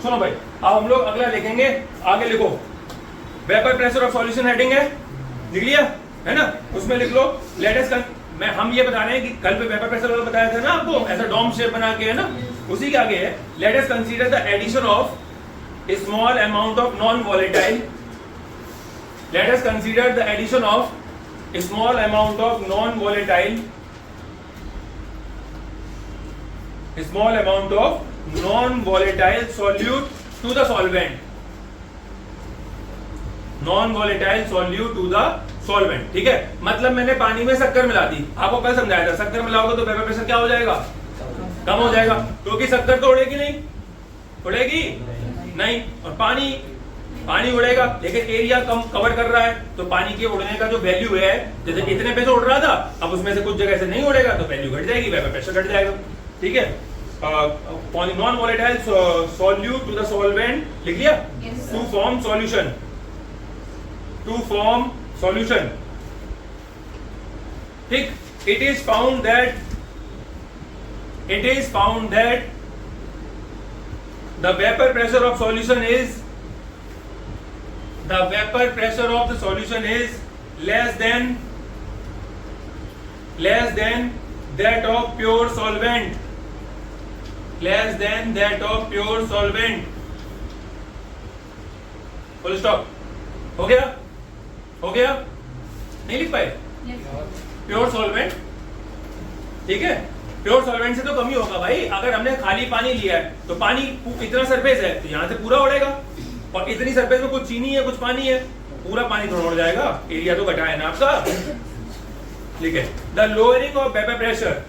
सुनो भाई, अब हम लोग अगला लिखेंगे, आगे लिखो vapour pressure of solution heading है, लिख लिया है ना, उसमें लिख लो लेटेस्ट मैं हम ये बता रहे हैं कि कल पे वेपर प्रेशर वाला बताया था ना आपको, ऐसा डोम शेप बना के है ना, उसी के आगे है let us consider the addition of small amount of non volatile, let us consider the addition of small amount of non volatile, small amount of non volatile solute to the solvent, non volatile solute to the solvent. ठीक है, मतलब मैंने पानी में शक्कर मिला दी, आपको कल समझाया था, शक्कर मिलाओगे तो वेपर प्रेशर क्या हो जाएगा, कम हो जाएगा, क्योंकि शक्कर तो उड़ेगी नहीं, उड़ेगी नहीं, और पानी उड़ेगा, लेकिन एरिया कम कवर कर रहा है, तो पानी के उड़ने का जो वैल्यू है, जैसे इतने पे से उड़ रहा था, अब उसमें से कुछ जगह से नहीं उड़ेगा तो वैल्यू घट जाएगी, वेपर प्रेशर घट जाएगा। ठीक है, non volatile solute to the solvent लिख लिया, to form solution, to form solution. ठीक, it is found that the vapor pressure of solution is less than that of pure solvent, less than that of pure solvent, full stop। हो गया नहीं लिख पाए, pure solvent, ठीक है, pure solvent से तो कम ही होगा भाई, अगर हमने खाली पानी लिया है तो पानी इतना सरफेस है तो यहाँ से पूरा उड़ेगा, और इतनी सरफेस में कुछ चीनी है कुछ पानी है, पूरा पानी थोड़ा उड़ जाएगा, एरिया तो घटा है ना आपका। ठीक है, the lowering of vapour pressure,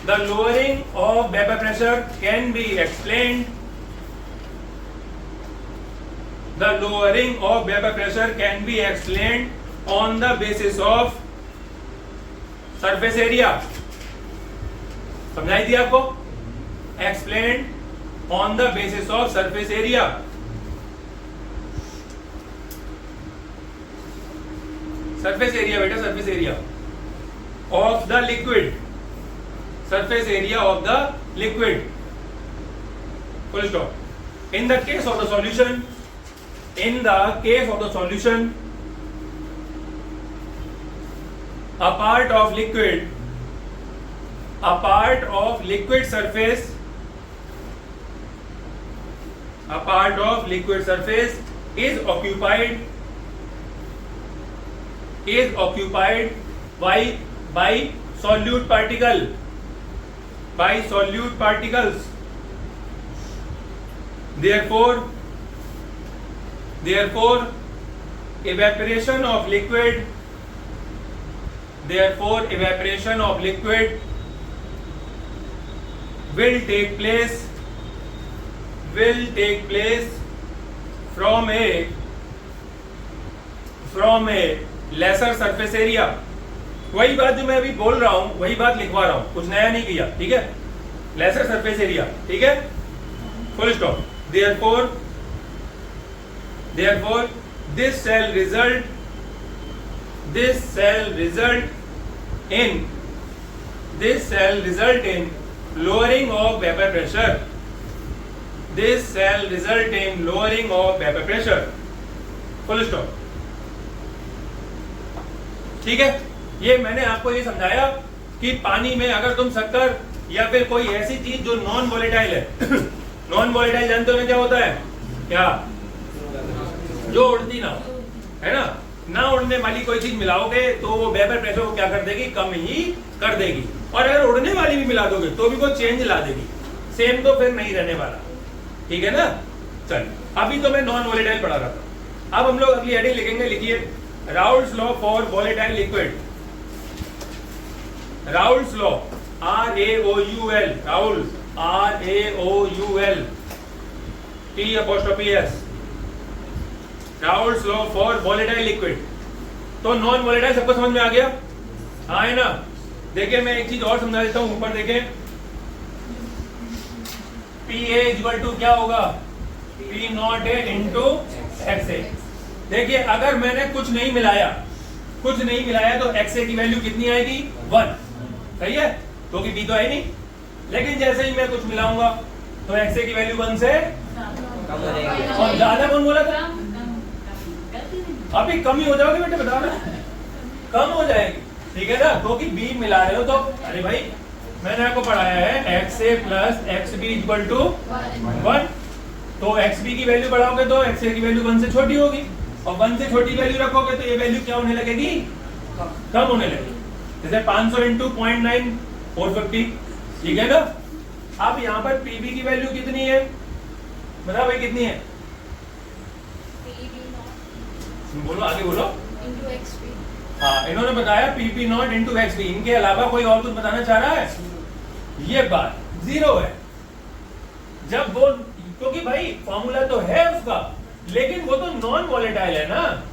the lowering of vapour pressure can be explained, the lowering of vapor pressure can be explained on the basis of surface area, समझाई थी आपको, explained on the basis of surface area, surface area बेटा, surface area of the liquid, surface area of the liquid, full stop। in the case of the solution, in the case of the solution, a part of liquid surface, a part of liquid surface is occupied by solute particle, by solute particles, therefore evaporation of liquid will take place from a lesser surface area। वही बात जो मैं अभी बोल रहा हूं वही बात लिखवा रहा हूं, कुछ नया नहीं किया। ठीक है, लेसर सरफेस एरिया, ठीक है, full stop. Therefore, this shall result in lowering of vapor pressure. This shall result in lowering of vapor pressure. Full stop। ठीक है, ये मैंने आपको ये समझाया कि पानी में अगर तुम शक्कर या फिर कोई ऐसी चीज जो नॉन वॉलेटाइल है नॉन वॉलेटाइल जानते हो ना क्या होता है, क्या, जो उड़ती ना हो, है ना उड़ने वाली कोई चीज मिलाओगे तो वो वेपर प्रेशर को क्या कर देगी, कम ही कर देगी, और अगर उड़ने वाली भी मिला दोगे तो भी वो चेंज ला देगी, सेम तो फिर नहीं रहने वाला। ठीक है ना, चल अभी तो मैं नॉन वॉलेटाइल पढ़ा रहा था, अब हम लोग अगली हेडिंग लिखेंगे, लिखिए Raoult's law for volatile liquid. Raoult's law, RAOUL, Raul, RAOUL, T', Raoult's law for volatile liquid. तो नॉन वॉलेटाइल सबको समझ में आ गया, हाँ है ना। देखिए मैं एक चीज और समझा देता हूं, ऊपर देखें, PA क्या होगा, P0A into XA। देखिए अगर मैंने कुछ नहीं मिलाया तो XA की वैल्यू कितनी आएगी, 1, सही है, क्योंकि B तो है नहीं, लेकिन जैसे ही मैं कुछ मिलाऊंगा तो XA की वैल्यू 1 से और ज्यादा कौन बोला था? अभी कम ही हो जाओगे बेटे, बता रहा कम हो जाएगी, ठीक है ना। क्योंकि बी मिला रहे हो तो अरे भाई मैंने आपको पढ़ाया है x a plus x b equal to 1। तो एक्स बी की वैल्यू बढ़ाओगे तो एक्स ए की वैल्यू 1 से छोटी होगी, और 1 से छोटी वैल्यू रखोगे तो ये वैल्यू क्या होने लगेगी? कम होने लगेगी। जैसे 500 इंटू 0.9 450, ठीक है ना। अब यहाँ पर पीबी की वैल्यू कितनी है? बताओ भाई कितनी है? बोलो आगे बोलो। हाँ, इन्होंने बताया p p naught into x b. इनके अलावा कोई और कुछ बताना चाह रहा है? ये बात 0 है। जब वो, क्योंकि भाई फॉर्मूला तो है उसका, लेकिन वो तो नॉन वॉलेटाइल है ना,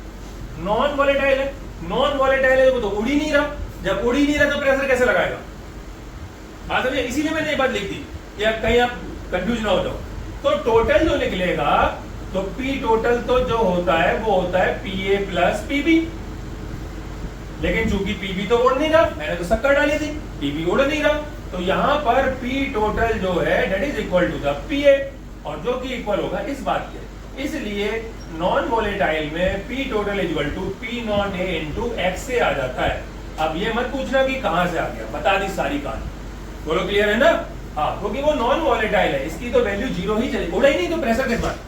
नॉन वॉलेटाइल है। नॉन वॉलेटाइल है वो तो उड़ ही नहीं रहा। जब उड़ ही नहीं रहा तो प्रेशर कैसे लगाएगा? बात समझे? इसीलिए मैंने ये बात लिख दी कि आप कहीं आप कंफ्यूज ना हो जाओ। तो टोटल जो निकलेगा तो पी टोटल तो जो होता है वो होता है पी ए प्लस पीबी। लेकिन चूंकि पीबी तो उड़ नहीं रहा, मैंने तो शक्कर डाली थी, पीबी उड़ नहीं रहा, तो यहाँ पर पी टोटल जो है that is equal to the p a, और जो कि इक्वल होगा इस बात के। इसलिए नॉन वोलेटाइल में p total equal to P naught A into x से आ जाता है। अब ये मत पूछना कि कहां से आ गया, बता दी सारी कहानी। बोलो क्लियर है ना? हाँ, क्योंकि वो नॉन वॉलेटाइल है, इसकी तो वैल्यू 0 ही चलेगी, उड़ा ही नहीं तो प्रेशर किस बात,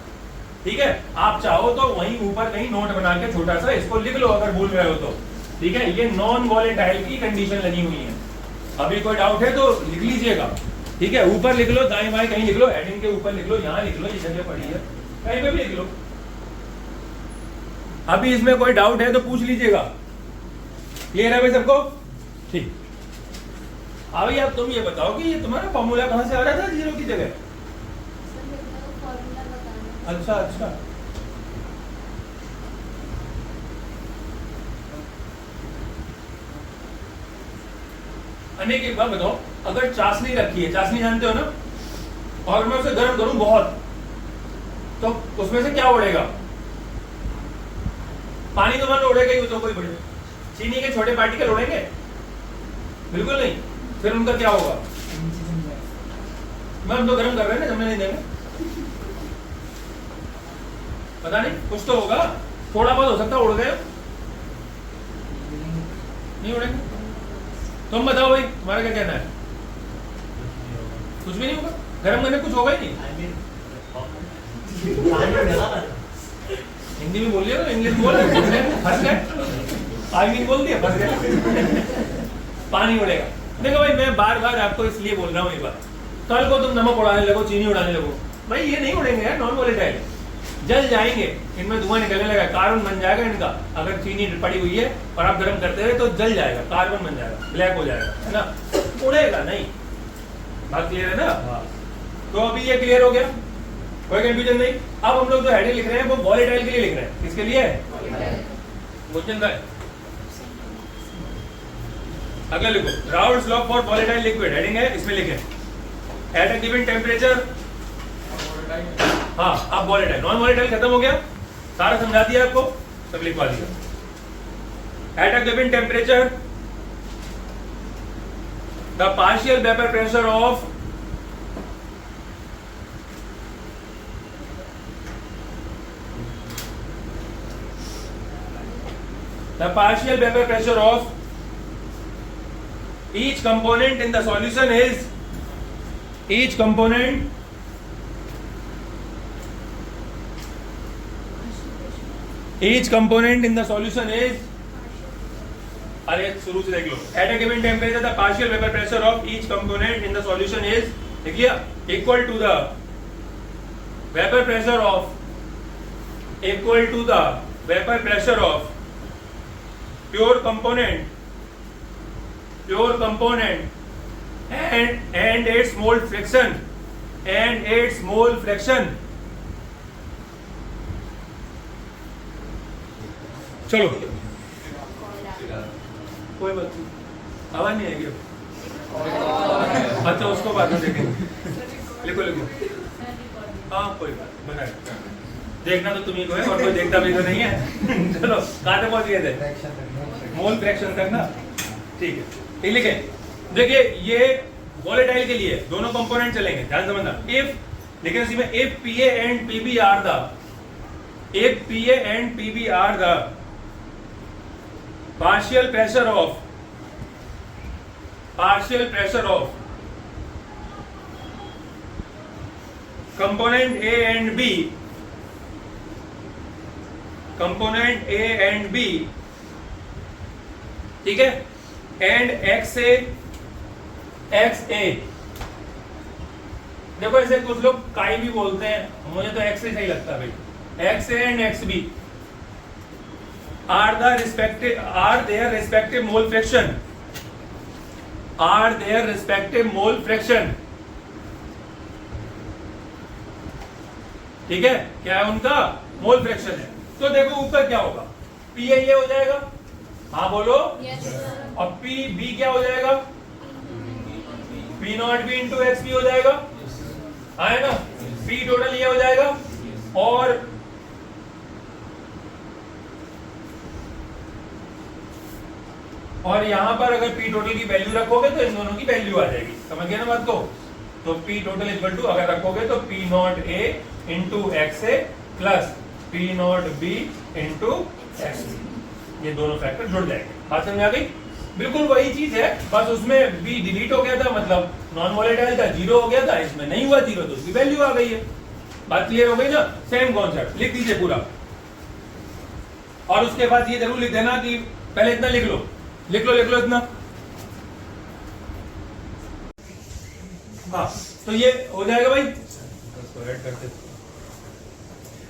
ठीक है। आप चाहो तो वहीं ऊपर कहीं नोट बना के छोटा सा इसको लिख लो अगर भूल रहे हो तो, ठीक है। ये नॉन वॉलेटाइल की कंडीशन लगी हुई है। अभी कोई डाउट है तो लिख लीजिएगा, ठीक है। ऊपर लिख लो, दाएं बाएं कहीं लिख लो, हेडिंग के ऊपर लिख लो, यहाँ लिख लो, ये जगह पड़ी है, कहीं पे भी लिख लो। अभी इसमें कोई डाउट है तो पूछ लीजिएगा। क्लियर है भाई सबको? ठीक। अभी अब तुम ये बताओ कि ये तुम्हारा फॉर्मूला कहां से आ रहा था 0 की जगह? अच्छा अच्छा, अनेक एक बात बताओ, अगर चाशनी रखी है, चाशनी जानते हो ना, और मैं उसे गर्म करूं बहुत, तो उसमें से क्या उड़ेगा? पानी तो मान लो उड़ेगा ही, तो कोई बड़े चीनी के छोटे पार्टिकल उड़ेंगे? बिल्कुल नहीं। फिर उनका क्या होगा? मैं हम तो गर्म कर रहे हैं ना, जमने नहीं देंगे। पता नहीं, कुछ तो होगा, थोड़ा बहुत हो सकता है उड़ गए, नहीं उड़ेंगे। तुम बताओ भाई, तुम्हारा क्या कहना है? कुछ भी नहीं होगा, गर्म करने कुछ होगा ही नहीं। हिंदी में बोल लिया, इंग्लिश बोल फंस गए, आगे बोल दिया फंस गए। पानी उड़ेगा। देखो भाई, मैं बार बार आपको इसलिए बोल रहा हूँ ये बात, कल को तुम नमक उड़ाने लगो, चीनी उड़ाने लगो, भाई ये नहीं उड़ेंगे यार, नॉन वोलेटाइल, जल जाएंगे, इनमें धुआं निकलने लगा, कार्बन बन जाएगा इनका। अगर चीनी पड़ी हुई है और आप गर्म करते हुए तो जल जाएगा, कार्बन बन जाएगा, ब्लैक हो जाएगा, है ना, उड़ेगा नहीं। बात क्लियर है ना? तो अभी ये क्लियर हो गया, कोई कंफ्यूजन नहीं। अब हम लोग जो हेडिंग लिख रहे हैं वो वॉलेटाइल के लिए लिख रहे हैं। किसके लिए? क्वेश्चन का है। अगला लिखो, Raoult's law for volatile liquid, heading है, इसमें लिखें एट अ गिवन टेम्परेचर। हाँ, अब वॉलेटाइल, नॉन वॉलेटाइल खत्म हो गया, सारा समझा दिया आपको, सब लिखवा दिया। Eight a given temperature the partial vapour pressure of each component in the solution is अरे शुरू से देख लो। At a given temperature the partial vapour pressure of each component in the solution is, देखिए, equal to the vapour pressure of pure component and its mole fraction चलो, कोई बात नहीं, आवाज नहीं आएगी। अच्छा, उसको बाद में देखेंगे। लिखो हाँ, कोई बात बनाए, देखना तो तुम्ही को है और कोई देखता भी तो नहीं है। चलो, कहाँ तक पहुंच गए थे? मोल फ्रैक्शन तक ना, ठीक है। ठीक लिखे, देखिए ये वॉलेटाइल के लिए दोनों कंपोनेंट चलेंगे, ध्यान समझना। इफ लेकिन उसी में if PA and PB are the partial pressure of component A and B, ठीक है, and XA, देखो इसे कुछ लोग काई भी बोलते हैं, मुझे तो XA सही लगता है भाई। XA and XB are their respective mole fraction, ठीक है, क्या है उनका मोल फ्रैक्शन है। तो देखो ऊपर क्या होगा, P ये हो जाएगा, हाँ बोलो, और PB क्या हो जाएगा, P0B इंटू XB हो जाएगा, है ना, P टोटल ये हो जाएगा, और यहां पर अगर P टोटल की वैल्यू रखोगे तो इन दोनों की वैल्यू आ जाएगी, समझ गए ना बात को। तो P टोटल इक्वल टू अगर रखोगे तो P0A into XA plus P0B into XB, ये दोनों फैक्टर जुड़ जाएंगे। बात समझ आ गई? बिल्कुल वही चीज है, बस उसमें B डिलीट हो गया था, मतलब नॉन वोलेटाइल था, 0 हो गया था, इसमें नहीं हुआ 0 तो उसकी वैल्यू आ गई है। बात क्लियर हो गई ना? सेम कॉन्सेप्ट लिख दीजिए पूरा, और उसके बाद ये जरूर लिख देना कि पहले इतना लिख लो इतना। हाँ, तो ये हो जाएगा भाई।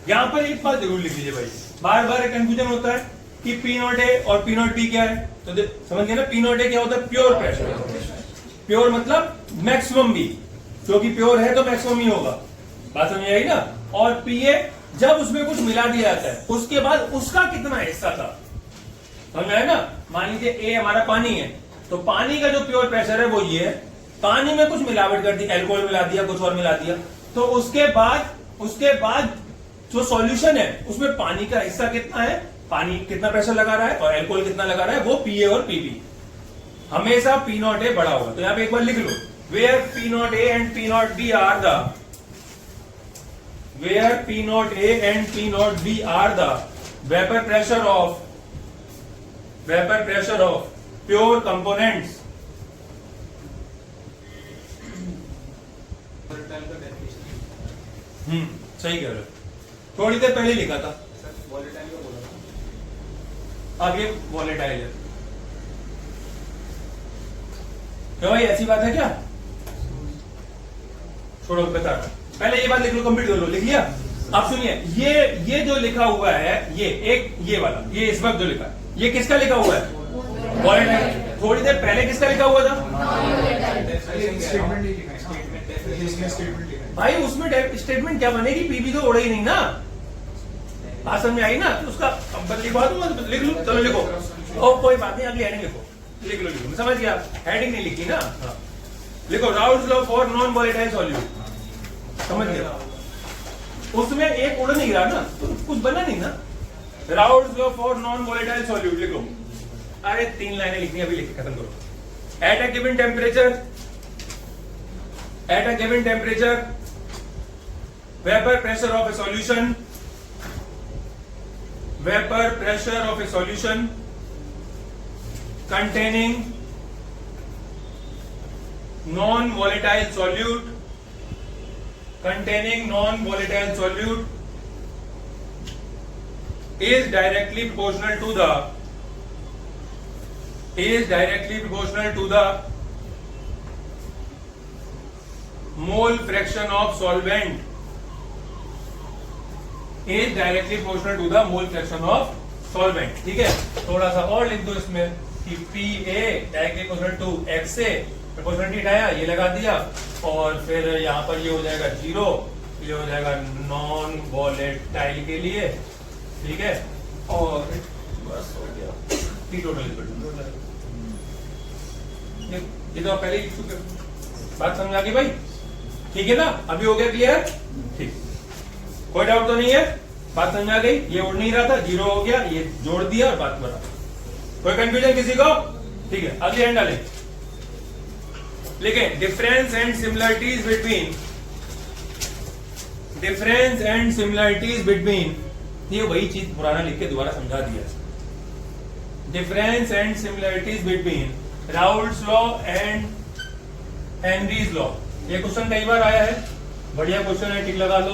यहां पर एक बात जरूर लिख लीजिए भाई, बार बार कंफ्यूजन होता है कि P0A और P0B क्या है, तो समझ गए ना। P0A क्या होता है, प्योर प्रेशर, प्योर मतलब मैक्सिमम भी, क्योंकि प्योर है तो मैक्सिमम ही होगा, बात समझ आई ना। और PA जब उसमें कुछ मिला दिया जाता है उसके बाद उसका कितना हिस्सा था, समझ आया ना। मान लीजिए A हमारा पानी है, तो पानी का जो प्योर प्रेशर है वो ये है, पानी में कुछ मिलावट कर दी, अल्कोहल मिला दिया, कुछ और मिला दिया, तो उसके बाद जो सॉल्यूशन है उसमें पानी का हिस्सा कितना है, पानी कितना प्रेशर लगा रहा है और अल्कोहल कितना लगा रहा है, वो PA और PB। हमेशा P0A बड़ा होगा। तो यहां पे एक बार लिख लो, where P0A and P0B are the vapor pressure of pure components, सही कह रहे हो, थोड़ी देर पहले लिखा था, अब ये वॉलेटाइल है। क्यों भाई, ऐसी बात है क्या? छोड़ो, बता रहा हूं, पहले ये बात लिख लो, कंप्लीट कर लो। लिख लिया? आप सुनिए, ये जो लिखा हुआ है, ये वाला, ये इस वक्त जो लिखा है, ये किसका लिखा हुआ है, वॉलेटाइल। थोड़ी देर पहले किसका लिखा हुआ था भाई, उसमें स्टेटमेंट क्या बनेगी, पीबी तो उड़ा ही नहीं ना, बात समझ में आई ना। तो उसका लिखवा दूंगा, लिख लो, चलो लिखो, ओ कोई बात नहीं, अगली हेडिंग लिखो, लिख लो, समझ गया, हेडिंग नहीं लिखी ना। हाँ। लिखो Raoult's law for non volatile solute, समझ गया। उसमें एक उड़ नहीं रहा ना, तो कुछ बना नहीं ना। Raoult's law for non volatile solute लिखो, अरे 3 लाइनें लिखनी, अभी लिख खत्म करो। Eight a given temperature vapor pressure of a solution containing non-volatile solute is directly proportional to the mole fraction of solvent, is directly proportional to the mole fraction of solvent। ठीक है, थोड़ा सा और लिख दो इसमें कि PA directly proportional to XA, proportionality हटाया, ये लगा दिया, और फिर यहाँ पर ये हो जाएगा 0, ये हो जाएगा नॉन वॉलेटाइल के लिए, ठीक है, और बस हो गया P टोटल इक्वल टू, ये तो पहले ही लिख चुके, बात समझ आ गई भाई, ठीक है ना। अभी हो गया क्लियर, ठीक, कोई डाउट तो नहीं है, बात समझ आ गई। ये उड़ नहीं रहा था, 0 हो गया, ये जोड़ दिया और बात बना। कोई कंफ्यूजन किसी को? ठीक है, अगली एंड डालें, लिखें difference and similarities between difference and similarities between, ये वही चीज पुराना लिख के दोबारा समझा दिया। Difference and similarities between Raoult's law and Henry's law, ये क्वेश्चन कई बार आया है, बढ़िया क्वेश्चन है, टिक लगा लो।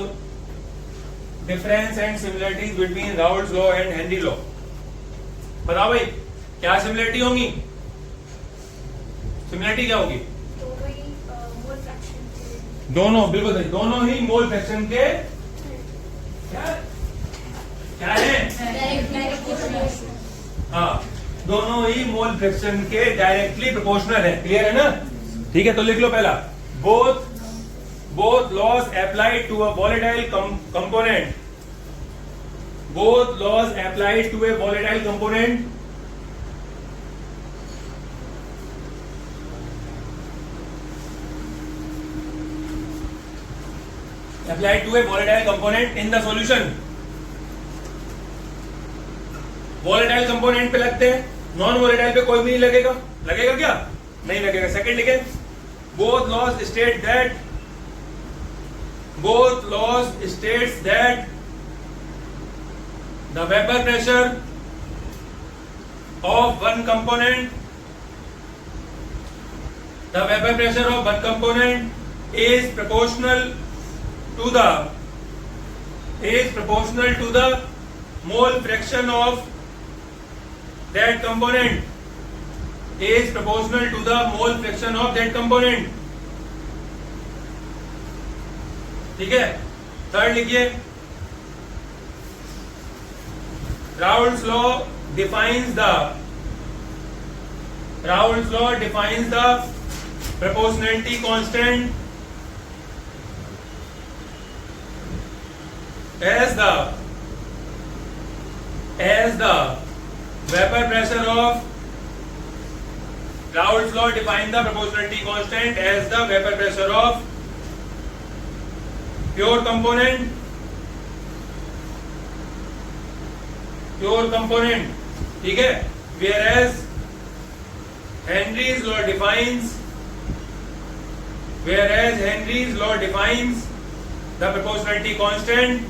Difference and similarities between Raoult's law and Henry law, बताओ भाई क्या सिमिलरिटी होंगी? सिमिलरिटी क्या होगी? दोनों, बिल्कुल सही, दोनों ही मोल फ्रैक्शन के क्या क्या है? हाँ, दोनों ही मोल फ्रैक्शन के डायरेक्टली प्रोपोर्शनल है। क्लियर है ना? ठीक है, तो लिख लो पहला, both laws applied to a volatile component, both laws applied to a volatile component applied to a volatile component in the solution, volatile component पे लगते हैं, नॉन volatile पे कोई भी नहीं लगेगा। लगेगा क्या? नहीं लगेगा। सेकंड लिखे, both laws state that the vapor pressure of one component is proportional to the mole fraction of that component, is proportional to the mole fraction of that component। ठीक है, थर्ड लिखिए, Raoult's law defines the proportionality constant as the vapor pressure of Raoult's law defines the proportionality constant as the vapor pressure of pure component, ठीक है। whereas Henry's law defines the proportionality constant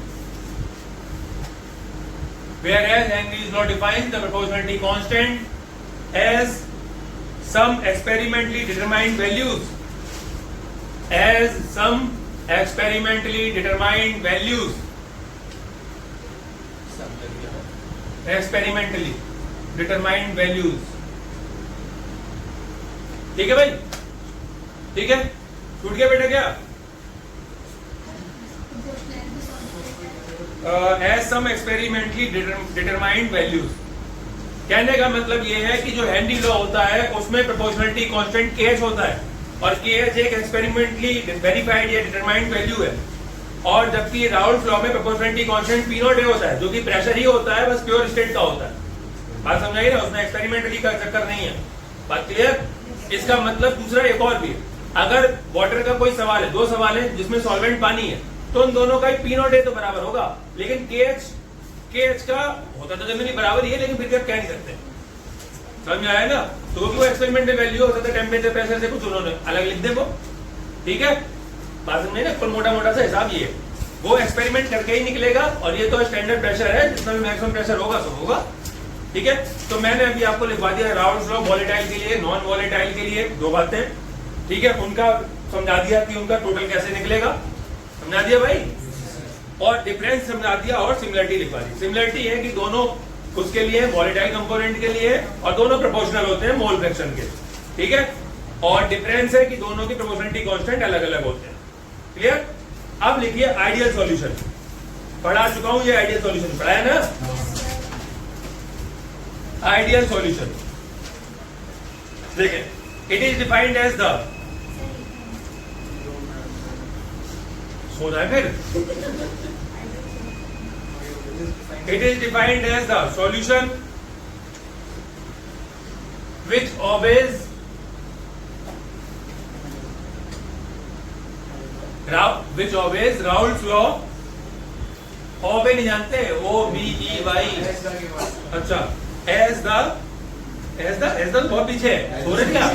as some experimentally determined values, ठीक है भाई, ठीक है, छूट गया बेटा क्या? एज सम एक्सपेरिमेंटली डिटरमाइंड वैल्यूज, कहने का मतलब ये है कि जो हेनरी लॉ होता है उसमें प्रोपोर्शनलिटी कांस्टेंट केएच होता है, और केएच एक एक्सपेरिमेंटली वेरीफाइड या डिटरमाइंड वैल्यू है, और जबकि राउल्ट्स लॉ में प्रोपोर्शनलिटी कांस्टेंट पी नॉट ए होता है, जो कि प्रेशर ही होता है, बस प्योर स्टेट का होता है। बात समझाइए ना, उसमें एक्सपेरिमेंटली का चक्कर नहीं है। बात क्लियर? इसका मतलब दूसरा एक और भी है, अगर वाटर का कोई सवाल है, दो सवाल है जिसमें सॉल्वेंट पानी है, तो उन दोनों का पी नॉट ए तो बराबर होगा, लेकिन केएच का होता तो जनरली बराबर ही है, लेकिन फिर भी आप कह नहीं सकते। समझ में आया ना? तो वो एक्सपेरिमेंटल वैल्यू होता था, टेम्परेचर प्रेशर से कुछ उन्होंने अलग लिख दे वो, ठीक है। बात समझे ना? कुल मोटा मोटा सा हिसाब ये है, वो एक्सपेरिमेंट करके ही निकलेगा, और ये तो स्टैंडर्ड प्रेशर है, जितना भी मैक्सिमम प्रेशर होगा सो होगा, ठीक है। तो मैंने अभी आपको लिखवा दिया राउल्ट्स लॉ वॉलेटाइल के लिए, नॉन वॉलेटाइल के लिए दो बातें, ठीक है, उनका समझा दिया कि उनका टोटल कैसे निकलेगा, समझा दिया भाई, और डिफरेंस समझा दिया, और सिमिलरिटी लिखवा दी। सिमिलरिटी है कि दोनों उसके लिए वॉलेटाइल कंपोनेंट के लिए, और दोनों प्रोपोर्शनल होते हैं मोल फ्रैक्शन के, ठीक है, और डिफरेंस है कि दोनों की प्रोपोर्शनलिटी कांस्टेंट अलग अलग होते हैं। क्लियर? अब लिखिए आइडियल सॉल्यूशन, पढ़ा चुका हूं ये आइडियल सॉल्यूशन, पढ़ा है ना? आइडियल सॉल्यूशन देखिए, it is defined as the, सो रहा है फिर, it is defined as the solution which always Raoult's law, obey नहीं जानते, OBEY, अच्छा, एज द बहुत पीछे है, हो रहा क्या?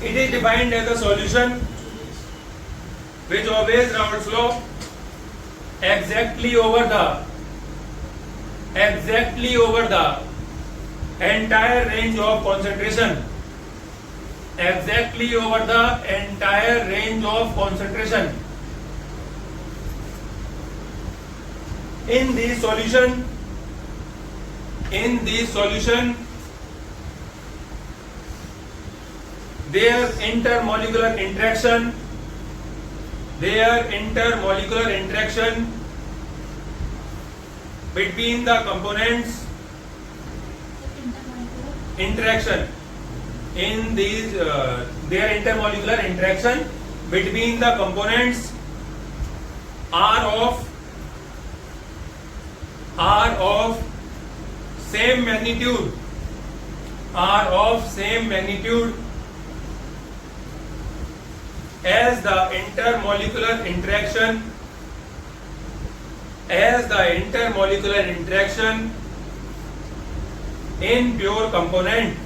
It is defined as the solution which obeys Raoult's law exactly over the entire range of concentration, exactly over the entire range of concentration in the solution their intermolecular interaction between the components their intermolecular interaction between the components are of same magnitude as the intermolecular interaction in pure component.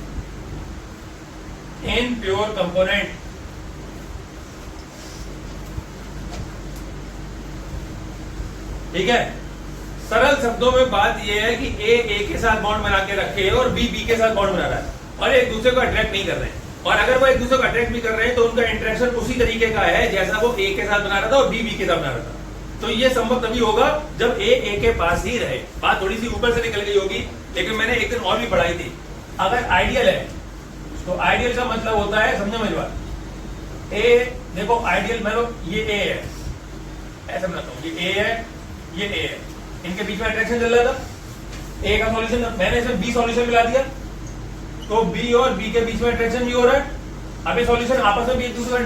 ठीक है, सरल शब्दों में बात यह है कि ए के साथ बॉन्ड बना के रखे और बी के साथ बॉन्ड बना रहा है और एक दूसरे को अट्रैक्ट नहीं कर रहे हैं, और अगर वो एक दूसरे को अट्रैक्ट भी कर रहे हैं तो उनका इंटरेक्शन उसी तरीके का है जैसा वो ए के साथ बना रहा था और बी के साथ बना रहा था। तो ये संभव तभी होगा जब ए के पास ही रहे। बात थोड़ी सी ऊपर से निकल गई होगी, लेकिन मैंने एक दिन और भी पढ़ाई थी। अगर आइडियल है तो आइडियल का मतलब होता है, समझो मेरी बात, ए देखो आइडियल मान लो ये ए है, ऐसा बनाता हूँ, ये ए है, ये ए है, इनके बीच में अट्रैक्शन चल रहा था, ए का सॉल्यूशन मैंने इसमें बी सॉल्यूशन मिला दिया तो बी और बी के बीच में अट्रैक्शन भी हो रहा है। अब ये सॉल्यूशन आपस में भी एक दूसरे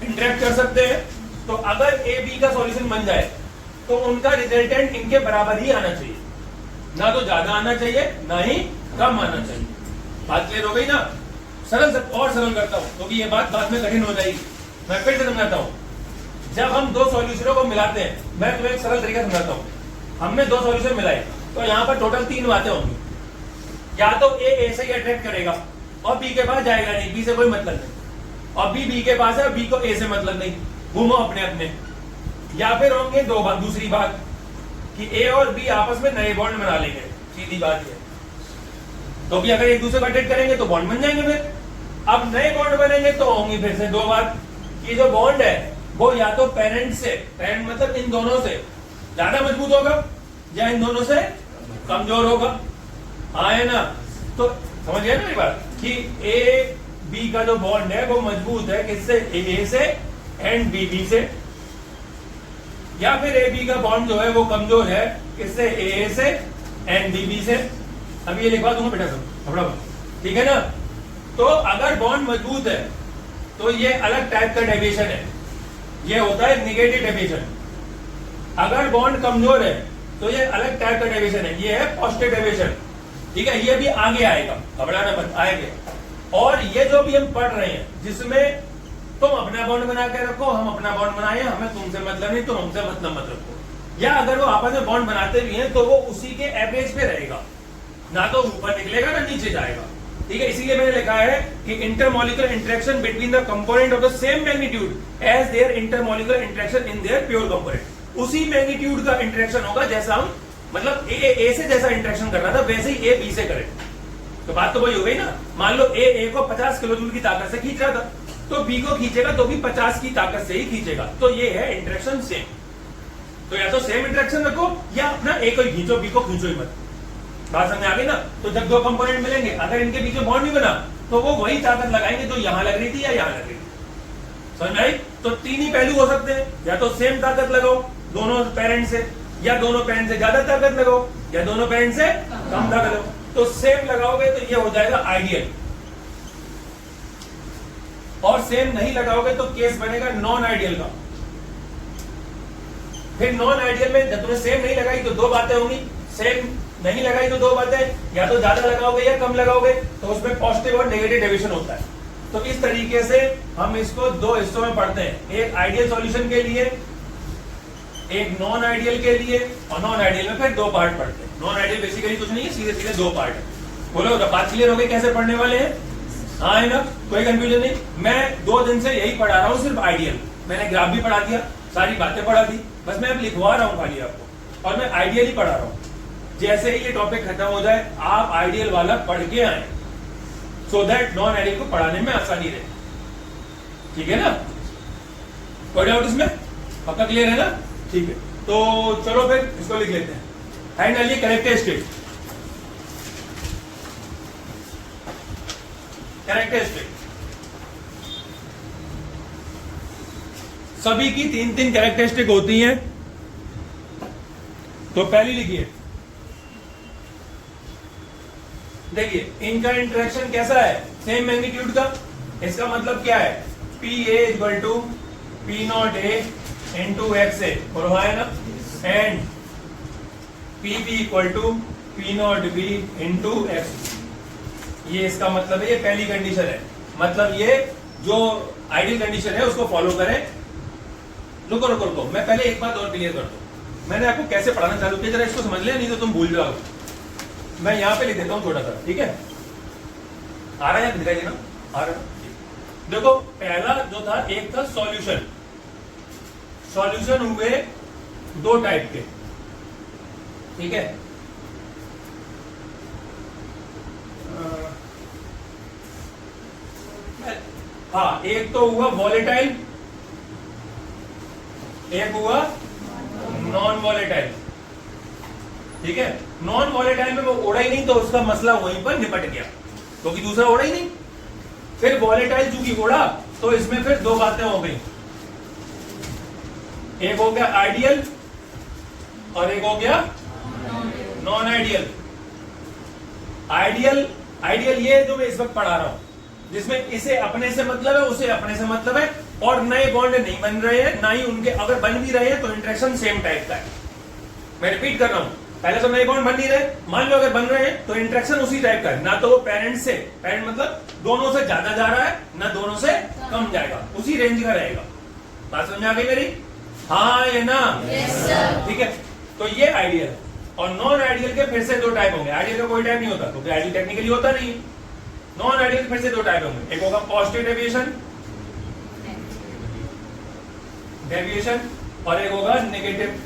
इंटरेक्ट कर सकते हैं, तो अगर ए बी का सॉल्यूशन बन जाए तो उनका रिजल्टेंट इनके बराबर ही आना चाहिए, ना तो ज्यादा आना चाहिए ना ही कम आना चाहिए। बात क्लियर हो गई ना? सरल और सरल करता हूं क्योंकि ये बात बाद में कठिन हो जाएगी। मैं फिर से समझाता हूं, जब हम दो सॉल्यूशनों को मिलाते हैं, मैं तुम्हें एक सरल तरीका समझाता हूं। हमने दो सॉल्यूशन मिलाए तो यहाँ पर टोटल 3 बातें होंगी। या तो ए से ही अट्रैक्ट करेगा और बी के पास जाएगा नहीं, बी से कोई मतलब नहीं, और बी के पास है, बी को ए से मतलब नहीं, घूमो अपने अपने। या फिर होंगे दूसरी बात कि ए और बी आपस में नए बॉन्ड बना लेंगे, सीधी बात है। तो भी अगर एक दूसरे को अटैक करेंगे तो बॉन्ड बन जाएंगे। फिर अब नए बॉन्ड बनेंगे तो होंगी फिर से 2 बात कि जो बॉन्ड है वो या तो पेरेंट से, पेरेंट मतलब इन दोनों से ज्यादा मजबूत होगा या इन दोनों से कमजोर होगा। हाँ है ना? तो समझ गए ना मेरी बात कि ए बी का जो बॉन्ड है वो मजबूत है किससे? ए से एंड बी से। या फिर ए बी का बॉन्ड जो है वो कमजोर है किससे? ए से एंड बी से। अभी ये लिखवा दूंगा बेटा सब फटाफट, ठीक है ना? तो अगर बॉन्ड मजबूत है तो ये अलग टाइप का डेविएशन है, ये होता है नेगेटिव डेविएशन। अगर बॉन्ड कमजोर है तो ये अलग टाइप का डेविएशन है, ये है पॉजिटिव डेविएशन। ठीक है, ये भी आगे आएगा, घबराना मत, आएंगे। और ये जो भी हम पढ़ रहे हैं जिसमें तुम अपना बॉन्ड बना के रखो, हम अपना बॉन्ड बनाए, हमें तुमसे मतलब नहीं, तुम हमसे मतलब मत रखो, या अगर वो आपस में बॉन्ड बनाते भी हैं तो वो उसी के एवरेज पे रहेगा, ना तो ऊपर निकलेगा ना नीचे जाएगा। ठीक है, इसीलिए मैंने लिखा है कि intermolecular interaction between the component of the same magnitude as their intermolecular interaction in their pure component. उसी मैग्नीट्यूड का इंटरेक्शन होगा जैसा हम, मतलब ए से जैसा इंटरेक्शन कर रहा था वैसे ही ए बी से करे। तो बात तो वही हो गई ना। मान लो ए को 50 किलो जूल की ताकत से खींच रहा था, तो बी को खींचेगा तो भी 50 की ताकत से ही खींचेगा। तो ये है इंटरेक्शन सेम। तो या तो सेम इंटरेक्शन रखो या अपना ए को ही खींचो, बी को खींचो ही मत। बात समझ आ गई ना? तो जब 2 कंपोनेंट मिलेंगे, अगर इनके बीच में बॉन्ड नहीं बना तो वो वही ताकत लगाएंगे जो यहां लग रही थी या यहां लग रही थी। समझ में आई? तो 3 ही पहलू हो सकते हैं, या तो सेम ताकत लगाओ दोनों पेरेंट से, या दोनों पेरेंट से ज्यादा ताकत लगाओ, या दोनों पेरेंट से कम ताकत लगाओ। तो सेम लगाओगे तो ये हो जाएगा आइडियल, और सेम नहीं लगाओगे तो केस बनेगा नॉन आइडियल का। फिर नॉन आइडियल में जब तुमने सेम नहीं लगाई तो 2 बातें होंगी, सेम नहीं लगाई तो 2 बातें, या तो ज्यादा लगाओगे या कम लगाओगे, तो उसमें पॉजिटिव और नेगेटिव डेविएशन होता है। तो इस तरीके से हम इसको 2 हिस्सों में पढ़ते हैं, एक आइडियल सॉल्यूशन के लिए, एक नॉन आइडियल के लिए, और नॉन आइडियल में फिर 2 पार्ट पढ़ते हैं। नॉन आइडियल बेसिकली कुछ नहीं है, सीधे सीधे 2 पार्ट है। बोलो बात क्लियर हो गई कैसे पढ़ने वाले हैं? हाँ है ना? कोई कंफ्यूजन नहीं। मैं 2 दिन से यही पढ़ा रहा हूँ सिर्फ आइडियल, मैंने ग्राफ भी पढ़ा दिया, सारी बातें पढ़ा दी, बस मैं अब लिखवा रहा हूँ खाली आपको, और मैं आइडियल ही पढ़ा रहा हूँ। जैसे ही ये टॉपिक खत्म हो जाए आप आइडियल वाला पढ़ के आए, सो दैट नॉन आइडियल को पढ़ाने में आसानी रहे। ठीक है ना? कोई डाउट इसमें? पक्का क्लियर है ना? ठीक है, तो चलो फिर इसको लिख लेते हैं। फाइनली कैरेक्टरिस्टिक, कैरेक्टरिस्टिक सभी की 3-3 कैरेक्टरिस्टिक होती हैं। तो पहली लिखिए, देखिए इनका इंटरेक्शन कैसा है, सेम मैग्नीट्यूड का। इसका मतलब क्या है, P A equal to P naught A into x A, और वहां है ना, and P B equal to P naught B into X. ये इसका मतलब है, ये पहली कंडीशन है। मतलब ये जो आइडियल कंडीशन है उसको फॉलो करें। रुको रुको रुको, मैं पहले एक बात और क्लियर कर दूं। मैंने आपको कैसे पढ़ाना चालू किया, जरा इसको समझ ले, नहीं तो तुम भूल जाओगे। मैं यहां पे लिख देता हूं थोड़ा सा, ठीक है? आ रहा है, दिखाई देना, आ रहा है। देखो पहला जो था, एक था सॉल्यूशन। सॉल्यूशन हुए 2 टाइप के, ठीक है? हाँ, एक तो हुआ वॉलेटाइल, एक हुआ नॉन वॉलेटाइल। ठीक है? नॉन वॉलेटाइल में वो उड़ा ही नहीं, तो उसका मसला वहीं पर निपट गया, क्योंकि दूसरा उड़ा ही नहीं। फिर वॉलेटाइल चूंकि उड़ा, तो इसमें फिर 2 बातें हो गई। एक हो गया आइडियल और एक हो गया नॉन आइडियल। आइडियल, आइडियल ये जो मैं इस वक्त पढ़ा रहा हूं, जिसमें इसे अपने से मतलब है, उसे अपने से मतलब है, और नए बॉन्ड नहीं बन रहे हैं, ना ही उनके, अगर बन भी रहे हैं तो इंटरेक्शन सेम टाइप का है। मैं रिपीट कर रहा हूं, पहले तो नए बॉन्ड बन नहीं रहे, मान लो अगर बन रहे हैं तो इंटरेक्शन उसी टाइप का है। ना तो वो पेरेंट से, पेरेंट मतलब दोनों से ज्यादा जा रहा है, ना दोनों से कम जाएगा, उसी रेंज का रहेगा। बात समझ में आ गई मेरी? हाँ या ना? ठीक है, तो ये आइडियल है। और नॉन आइडियल के फिर से 2 टाइप होंगे। आइडियल का कोई टाइप नहीं होता, क्योंकि आइडियल टेक्निकली होता नहीं। नॉन आइडियल फिर से 2 टाइप होंगे, एक होगा पॉजिटिव डेविएशन, डेविएशन, और एक होगा नेगेटिव,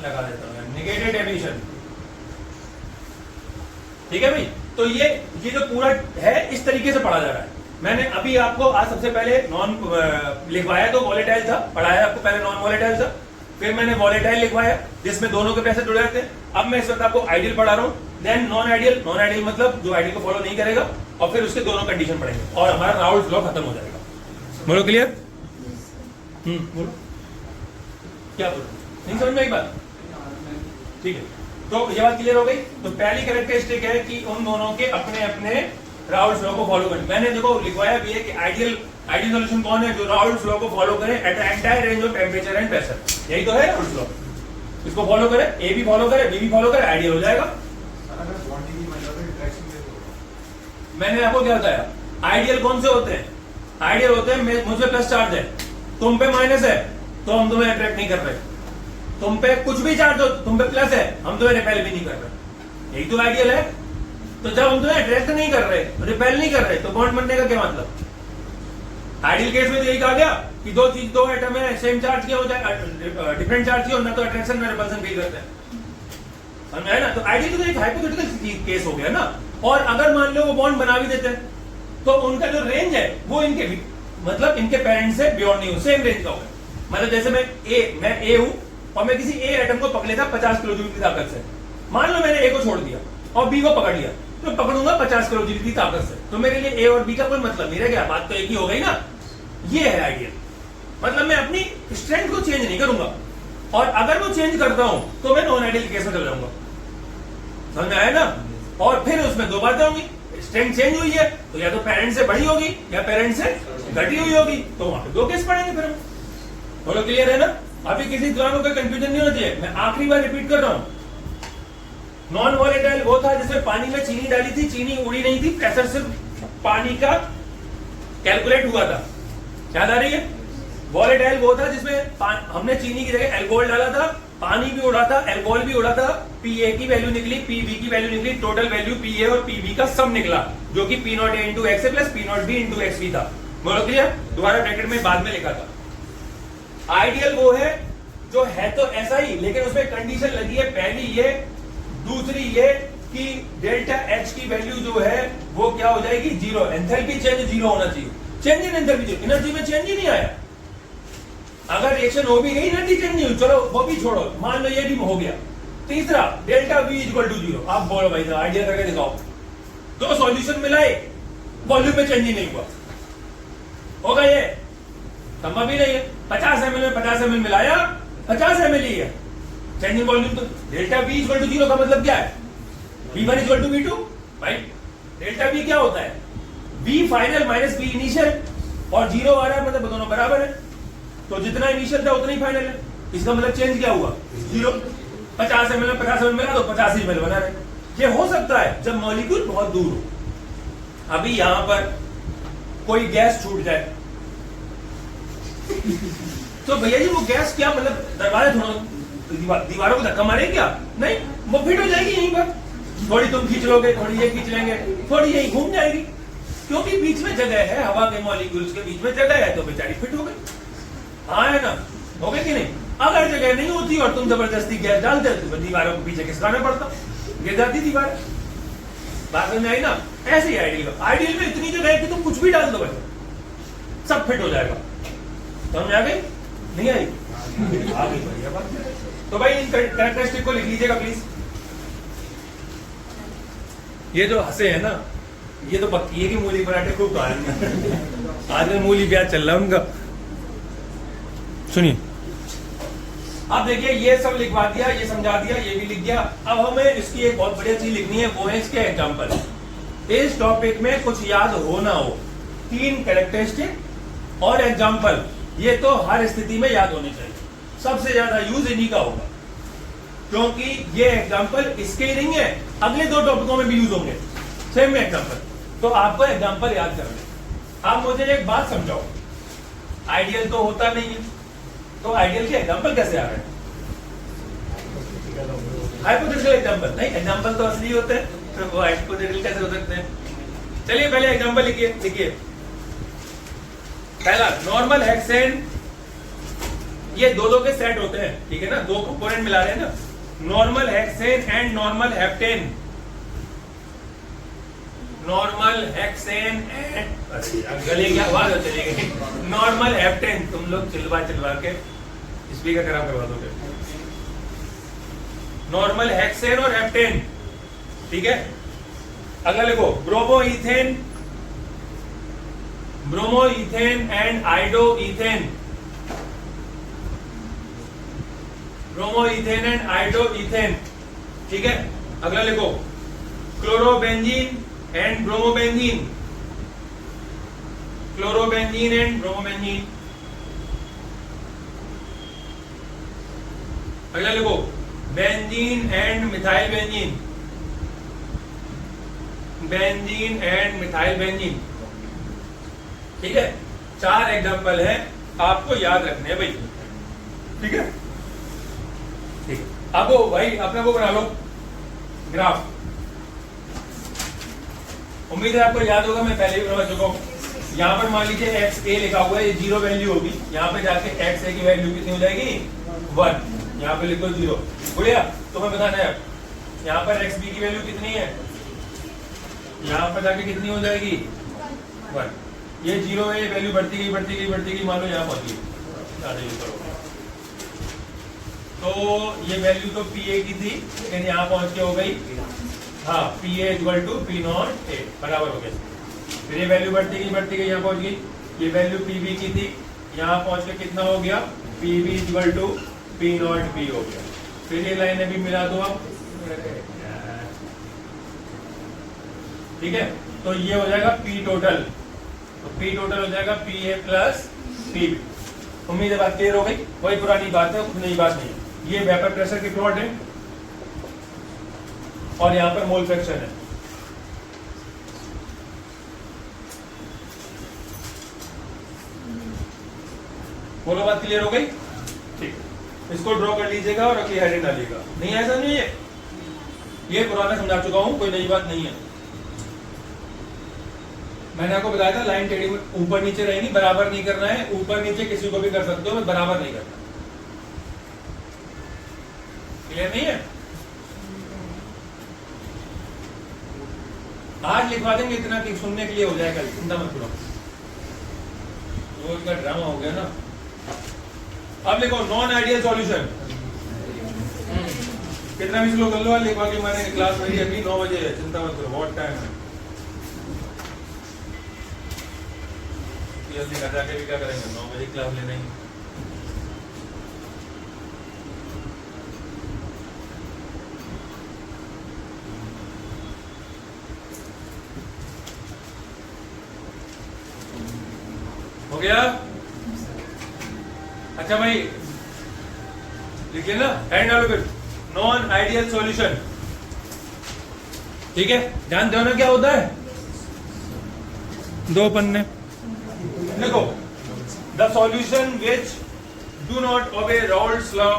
लगा देता हूं नेगेटिव डेविएशन। ठीक है भाई? तो ये जो पूरा है इस तरीके से पढ़ा जा रहा है। मैंने अभी आपको आज सबसे पहले नॉन लिखवाया तो वॉलेटाइल था, पढ़ाया आपको पहले नॉन वॉलेटाइल था, फिर मैंने वॉलेटाइल लिखवाया जिसमें दोनों के पैसे जुड़े रहते हैं। अब मैं इस वक्त आपको आइडियल पढ़ा रहा हूं, then non ideal. Non ideal मतलब जो आइडियल को फॉलो नहीं करेगा, और फिर उसके दोनों कंडीशन पढ़ेंगे और हमारा राउल्स लॉ खत्म हो जाएगा। बोलो क्लियर? बोलो, क्या बोलो? नहीं समझ में आई बात? ठीक है, तो ये बात क्लियर हो गई। तो पहली कैरेक्टरिस्टिक है कि उन दोनों के अपने अपने राउल्स लॉ को फॉलो करें। मैंने देखो लिखवाया भी है कि आइडियल सॉल्यूशन कौन है, जो राउल्स लॉ को फॉलो करे at entire range of temperature and pressure. यही तो है राउल्स लॉ, इसको फॉलो करे, ए भी फॉलो करे, बी भी फॉलो करे, आइडियल हो जाएगा। मैंने आपको क्या बताया, आइडियल कौन से होते हैं? आइडियल होते हैं मुझ पे प्लस चार्ज है, तुम पे माइनस है, तो हम तुम्हें अट्रैक्ट नहीं कर रहे। तुम पे कुछ भी चार्ज हो, तुम पे प्लस है, हम तुम्हें रिपेल भी नहीं कर रहे। यही तो आइडियल है। तो जब हम तुम्हें अट्रैक्ट नहीं कर रहे, रिपेल नहीं कर रहे, तो बॉन्ड बनने का क्या मतलब? आइडियल केस में तो यही कहा गया कि दो एटम है, सेम चार्ज के हो जाए, डिफरेंट चार्ज के हो ना, तो अट्रैक्शन में रिपल्सन फील करते हैं। समझ आया ना? तो आइडियल तो एक हाइपोथेटिकल केस हो गया ना। और अगर मान लो वो बॉन्ड बना भी देते हैं, तो उनका जो रेंज है वो इनके मतलब इनके पेरेंट्स से बियॉन्ड नहीं हो, सेम रेंज का होगा। मतलब जैसे मैं ए हूं और मैं किसी ए एटम को पकड़ लेता 50 किलो जूल की ताकत से। मान लो मैंने ए को छोड़ दिया और बी को पकड़ लिया, तो पकड़ूंगा 50 किलो जूल की ताकत से। तो मेरे लिए ए और बी का कोई मतलब नहीं रह गया, बात तो एक ही हो गई ना। ये है आइडियल, मतलब मैं अपनी स्ट्रेंथ को चेंज नहीं करूंगा, और अगर मैं चेंज करता हूं तो मैं नॉन आइडियल केस में चल जाऊंगा। समझ में आया ना? और फिर उसमें 2 बातें होंगी, स्ट्रेंथ चेंज हुई है तो या तो पेरेंट से बढ़ी होगी या पेरेंट से घटी हुई होगी, तो वहां पे 2 केस पढ़ेंगे फिर हम। बोलो क्लियर है ना? अभी किसी तरह का कंफ्यूजन नहीं होना चाहिए। मैं आखिरी बार रिपीट कर रहा हूं, नॉन वॉलेटाइल वो था जिसमें पानी में चीनी डाली थी, चीनी उड़ी नहीं थी, प्रेशर सिर्फ पानी का कैलकुलेट हुआ था। याद आ रही है? वॉलेटाइल वो था जिसमें हमने चीनी की जगह एल्कोहल डाला था, पानी भी उड़ा था, एल्कोहल भी उड़ा था, पीए की वैल्यू निकली, पीबी की वैल्यू निकली, टोटल वैल्यू पीए और पीबी का सम निकला, जो कि P0A into x plus P0B into x भी था। बोलो क्लियर? दोबारा ब्रैकेट में बाद में लिखा था। आइडियल वो है जो है तो ऐसा ही, लेकिन उसमें कंडीशन लगी है, पहली ये, दूसरी ये कि डेल्टा एच की वैल्यू जो है वो क्या हो जाएगी, जीरो। एंथैल्पी चेंज जीरो होना चाहिए, चेंज इन एंथैल्पी, एनर्जी में चेंज ही नहीं आया। अगर रिएक्शन हो भी गई, एनर्जी चेंज नहीं हुई, चलो वो भी छोड़ो, मान लो ये भी हो गया। तीसरा, delta v equal to zero. आप बोलो भाई साहब आइडिया करके दिखाओ, दो सॉल्यूशन मिलाए, वॉल्यूम में चेंज ही नहीं हुआ, होगा ये? संभव ही नहीं है। 50 ml में 50 ml मिलाया, 50 ml ही है, चेंज इन वॉल्यूम। तो delta v equal to zero का मतलब क्या है? V1 equal to V2, right? Delta v क्या होता है? V final minus V initial, और जीरो आ रहा है मतलब दोनों बराबर है, तो जितना इनिशियल था उतना ही फाइनल है। इसका मतलब चेंज क्या हुआ? जीरो। 50 ml में 50 ml मिला तो 50 ml बना रहे। ये हो सकता है जब मॉलिक्यूल बहुत दूर हो। अभी यहां पर कोई गैस छूट जाए तो भैया जी वो गैस क्या मतलब दरवाजे थोड़ा दीवारों को धक्का मारे क्या? नहीं, वो फिट हो जाएगी यहीं पर। थोड़ी तुम खींच लोगे, थोड़ी ये खींच लेंगे, थोड़ी यही घूम जाएगी, क्योंकि बीच में जगह है, हवा के मॉलिक्यूल्स के बीच में जगह है, तो बेचारी फिट हो गई। हाँ है ना, हो गई कि नहीं? अगर जगह नहीं होती और तुम जबरदस्ती गैस डालते तो दीवारों को पीछे खिसकाना पड़ता, गिर जाती दीवार। बात में आई ना? ऐसे ही आइडियल में इतनी जगह है कि तुम कुछ भी डाल दो वैसे सब फिट हो जाएगा। समझ आ गई? नहीं आई? आ गई, बढ़िया बात। तो भाई इन कैरेक्टरिस्टिक को लिख लीजिएगा प्लीज। ये जो हंसे है ना, ये तो पक्की है कि मूली पराठे खूब खा रहे हैं। आजकल मूली प्याज चल रहा है उनका। सुनिए, अब देखिए ये सब लिखवा दिया, ये समझा दिया, ये भी लिख दिया। अब हमें इसकी एक बहुत बढ़िया चीज लिखनी है, वो है इसके एग्जाम्पल। इस टॉपिक में कुछ याद हो ना हो, 3 कैरेक्टरिस्टिक और एग्जाम्पल, ये तो हर स्थिति में याद होने चाहिए। सबसे ज्यादा यूज इन्हीं का होगा, क्योंकि ये एग्जाम्पल इसके ही नहीं है, अगले 2 टॉपिकों में भी यूज होंगे सेम एग्जाम्पल। तो आपको एग्जाम्पल याद करना। आप मुझे एक बात समझाओ, आइडियल तो होता नहीं है, तो आइडियल के एग्जाम्पल कैसे आ रहे हैं? हाइपोथेटिकल एग्जाम्पल नहीं, एग्जाम्पल तो असली होते हैं, तो वो हाइपोथेटिकल कैसे हो सकते हैं? चलिए पहले एग्जाम्पल लिखिए। लिखिए पहला, नॉर्मल हेक्सेन, ये दो के सेट होते हैं, ठीक है ना, 2 कंपोनेंट मिला रहे हैं ना, normal hexane and normal heptane. Normal hexane and गले की आवाज चली गई, नॉर्मल हेप्टेन। तुम लोग चिल्वा के स्पीकर खराब करवा दोगे। नॉर्मल हेक्सेन और हेप्टेन, ठीक है। अगला लिखो, bromoethane, bromoethane and आइडोइथेन, bromoethane and आइडोइथेन, ठीक है। अगला लिखो, chlorobenzene and bromobenzene, chlorobenzene and bromobenzene. अगला लिखो, benzene and methyl benzene, benzene and methyl benzene, ठीक है। 4 एग्जांपल है, आपको याद रखने हैं भाई, ठीक है। ठीक, अब वो भाई अपना वो बना लो ग्राफ। उम्मीद है आपको याद होगा, मैं पहले भी बता चुका हूं। यहाँ पर मान लीजिए एक्स ए लिखा हुआ है, ये 0 वैल्यू होगी, यहाँ पे जाके एक्स ए की वैल्यू कितनी हो जाएगी? 1। यहाँ पे लिखो 0। बढ़िया, तुम्हें बताना है यहाँ पर एक्स बी की वैल्यू कितनी है, यहाँ पर जाके कितनी हो जाएगी? 1। ये 0 है, वैल्यू बढ़ती गई बढ़ती गई बढ़ती गई, मान लो यहाँ पहुंच गई। तो ये वैल्यू तो पी ए की थी, लेकिन यहाँ पहुंच के हो गई, हाँ, p A equal to P naught a, बराबर हो गया। फिर ये वैल्यू बढ़ती गई यहाँ पहुंच गई, ये वैल्यू पी बी की थी, यहाँ पहुंच के कितना हो गया? P B equal to P naught b हो गया। फिर ये लाइनें भी मिला दो आप, ठीक है। तो ये हो जाएगा पी टोटल, तो पी टोटल हो जाएगा p a plus p b. उम्मीद है बात क्लियर हो गई। वही पुरानी बात है, कुछ नई बात नहीं है। ये वेपर प्रेशर की प्लॉट है और यहाँ पर मोल फ्रैक्शन है। बोलो बात क्लियर हो गई? ठीक, इसको ड्रॉ कर लीजिएगा और अगली हेडिंग डालिएगा। नहीं ऐसा नहीं है, ये पुराना समझा चुका हूं, कोई नई बात नहीं है। मैंने आपको बताया था लाइन टेढ़ी ऊपर नीचे रहेगी, बराबर नहीं करना है, ऊपर नीचे किसी को भी कर सकते हो, बस बराबर नहीं करना। क्लियर नहीं है? आज लिखवा देंगे इतना कि सुनने के लिए हो जाएगा, चिंता मत करो। रोज का ड्रामा हो गया ना। अब लिखो नॉन आइडियल सॉल्यूशन। कितना भी स्लो कर लो, लिखवा के मैंने क्लास मेरी अभी 9 बजे है, चिंता मत करो, बहुत टाइम है। जल्दी घर जाके भी क्या करेंगे, 9 बजे क्लास लेना ही। हो गया? अच्छा भाई लिख लेना, हैंड डालो फिर। नॉन आइडियल सॉल्यूशन, ठीक है? जानते हो ना क्या होता है? 2 पन्ने देखो। The solution which do not obey Raoult's law,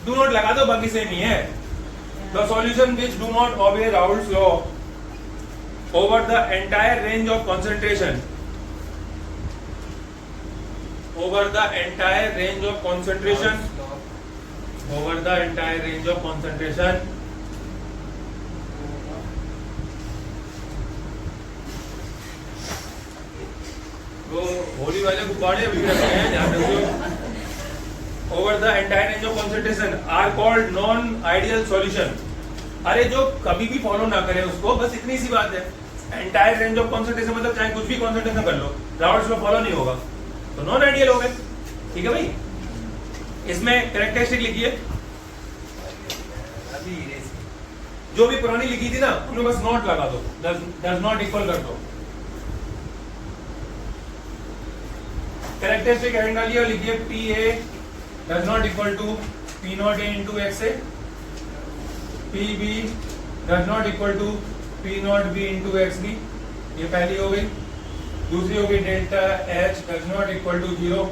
do not लगा दो, बाकी सेम ही है। The solution which do not obey Raoult's law over the entire range of concentration, over the entire range of concentration, over the entire range of concentration, वो होली वाले गुब्बारे अभी रखे हैं, ध्यान रखियो। over the entire range of concentration are called non ideal solution। अरे जो कभी भी फॉलो ना करे उसको, बस इतनी सी बात है। एंटायर रेंज ऑफ कॉन्सेंट्रेशन मतलब चाहे कुछ भी कॉन्सेंट्रेशन कर लो, राउल्ट्स लॉ फॉलो नहीं होगा तो नॉन आइडियल हो गए, ठीक है भाई? इसमें कैरेक्टरिस्टिक लिखिए, जो भी पुरानी लिखी थी ना उनमें बस नॉट लगा दो, डज नॉट इक्वल कर दो। कैरेक्टरिस्टिक एंड डालिए और लिखिए p a does not equal to P naught A into x a, p b does not equal to P naught B into x b. ये पहली हो गई। दूसरी हो गई delta h does not equal to 0।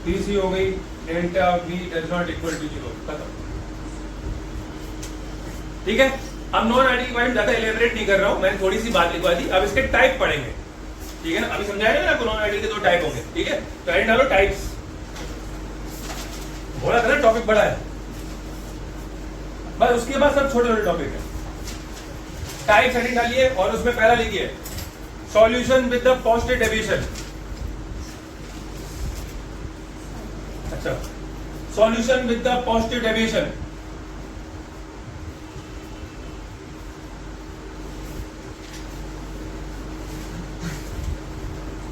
तीसरी हो गई delta b does not equal to 0। खत्म, ठीक है? अब नॉन आइडियल के बारे में ज्यादा एलेबरेट नहीं कर रहा हूं, मैंने थोड़ी सी बात लिखवा दी। अब इसके टाइप पढ़ेंगे, ठीक है ना? अभी समझाया ना आपको नॉन आइडियल के 2 टाइप होंगे, ठीक है? तो हेडिंग डालो टाइप्स। बोला था ना टॉपिक बड़ा है, बस उसके बाद सब छोटे छोटे टॉपिक है। टाइप्स हेडिंग डालिए और उसमें पहला लिखिए solution with the positive deviation. अच्छा, solution with the positive deviation.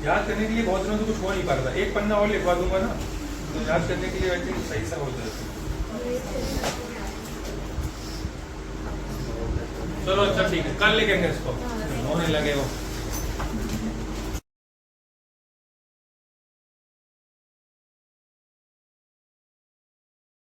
याद करने के लिए बहुत दिनों से कुछ हो नहीं पा रहा था, एक पन्ना और लिखवा दूंगा ना तो याद करने के लिए आई थिंक सही सा हो जाएगा। चलो अच्छा ठीक है, कल लिखेंगे इसको, होने लगे वो।